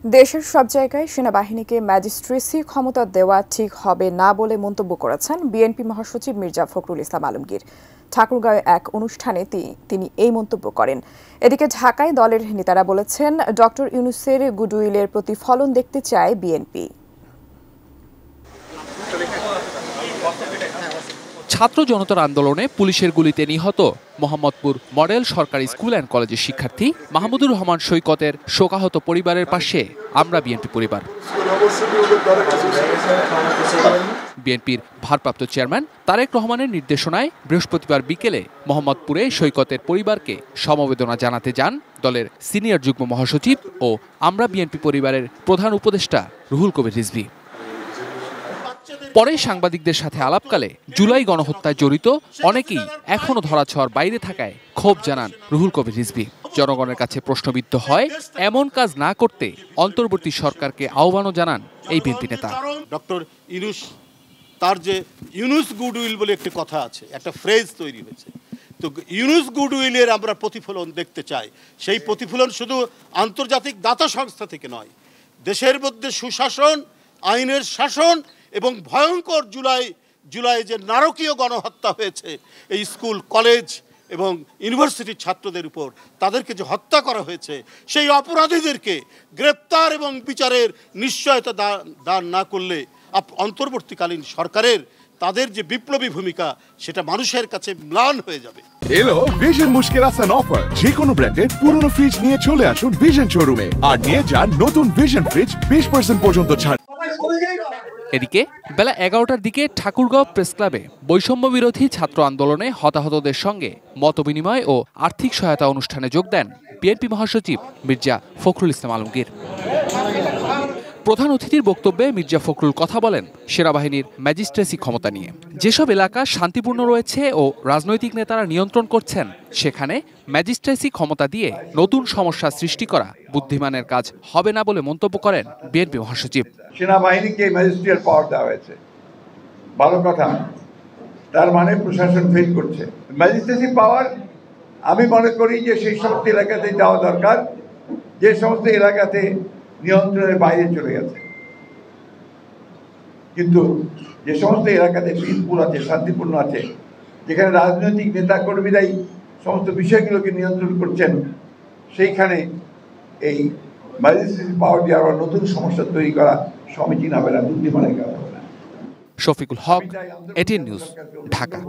দেশের সব জায়গায় সেনাবাহিনীকে ম্যাজিস্ট্রেসি ক্ষমতা দেওয়া ঠিক হবে না বলে মন্তব্য করেছেন বিএনপি মহাসচিব মির্জা ফখরুল ইসলাম আলমগীর। ঠাকুরগাঁওয়ে এক অনুষ্ঠানে তিনি এই মন্তব্য করেন। এদিকে ঢাকায় দলের নেতারা বলেছেন, ডক্টর ইউনূসের গুডউইলের প্রতিফলন দেখতে চায় বিএনপি। ছাত্র জনতার আন্দোলনে পুলিশের গুলিতে নিহত মোহাম্মদপুর মডেল সরকারি স্কুল অ্যান্ড কলেজের শিক্ষার্থী মাহমুদুর রহমান সৈকতের শোকাহত পরিবারের পাশে আমরা বিএনপি পরিবার। বিএনপির ভারপ্রাপ্ত চেয়ারম্যান তারেক রহমানের নির্দেশনায় বৃহস্পতিবার বিকেলে মোহাম্মদপুরে সৈকতের পরিবারকে সমবেদনা জানাতে যান দলের সিনিয়র যুগ্ম মহাসচিব ও আমরা বিএনপি পরিবারের প্রধান উপদেষ্টা রুহুল কবির রিজভী। পরে সাংবাদিকদের সাথে আলাপকালে জুলাই গণহত্যায় জড়িত অনেকেই এখনো ধরাছোঁয়ার বাইরে থাকায় ক্ষোভ জানান রুহুল কবির রিজভী। জনগণের কাছে প্রশ্নবিদ্ধ হয় এমন কাজ না করতে অন্তর্বর্তী সরকারকে আহ্বানও জানান এই বিএনপি নেতা। ডক্টর ইউনূস, তার যে ইউনূস গুডউইল বলে একটি কথা আছে, একটা ফ্রেজ তৈরি হয়েছে, তো ইউনূস গুডউইলের আমরা প্রতিফলন দেখতে চাই। সেই প্রতিফলন শুধু আন্তর্জাতিক দাতা সংস্থা থেকে নয়, দেশের মধ্যে সুশাসন, আইনের শাসন এবং ভয়ঙ্কর জুলাই যে নারকীয় গণহত্যা হয়েছে এই স্কুল, কলেজ এবং ইউনিভার্সিটির ছাত্রদের উপর, তাদেরকে যে হত্যা করা হয়েছে, সেই অপরাধীদেরকে গ্রেপ্তার এবং বিচারের নিশ্চয়তা দান না করলে অন্তর্বর্তীকালীন সরকারের তাদের যে বিপ্লবী ভূমিকা, সেটা মানুষের কাছে ম্লান হয়ে যাবে। এলো ভিশন মুশকিল আসান অফার। যে কোনো ব্র্যান্ডের পুরনো ফ্রিজ নিয়ে চলে আসুন ভিশন শোরুমে আর নিয়ে যান নতুন ভিশন ফ্রিজ 20% পর্যন্ত ছাড়। এদিকে বেলা 11টার দিকে ঠাকুরগাঁও প্রেস ক্লাবে বৈষম্য বিরোধী ছাত্র আন্দোলনে হতাহতদের সঙ্গে মতবিনিময় ও আর্থিক সহায়তা অনুষ্ঠানে যোগ দেন বিএনপি মহাসচিব মির্জা ফখরুল ইসলাম আলমগীর। প্রধান অতিথির বক্তব্যে মির্জা ফখরুল কথা বলেন সেনাবাহিনীর ম্যাজিস্ট্রেসি ক্ষমতা নিয়ে। যেসব এলাকা শান্তিপূর্ণ রয়েছে ও রাজনৈতিক নেতারা নিয়ন্ত্রণ করছেন, সেখানে ম্যাজিস্ট্রেসি ক্ষমতা দিয়ে নতুন সমস্যা সৃষ্টি করা বুদ্ধিমানের কাজ হবে না বলে মন্তব্য করেন বিএনপি মহাসচিব। সেনাবাহিনীকে ম্যাজিস্ট্রেট পাওয়ার দেওয়া হয়েছে, ভালো কথা, তার মানে প্রশাসন ফেল করছে। ম্যাজিস্ট্রেসি পাওয়ার আমি মনে করি যে সেই সমস্ত এলাকাতে যাওয়া দরকার যে সমস্ত এলাকাতে নিয়ন্ত্রণের বাইরে চলে গেছে, কিন্তু যে সমস্ত এলাকাতে পিসফুল আছে, শান্তিপূর্ণ আছে, যেখানে রাজনৈতিক নেতা কর্মীরাই সমস্ত বিষয়গুলোকে নিয়ন্ত্রণ করছেন, সেইখানে এই ম্যাজিস্ট্রেসি পাওয়ার দিয়ে আবার নতুন সমস্যা তৈরি করা সমীচীন হবে না, বুদ্ধিমানের কাজ হবে না। শফিকুল হক, এটিএন নিউজ, ঢাকা।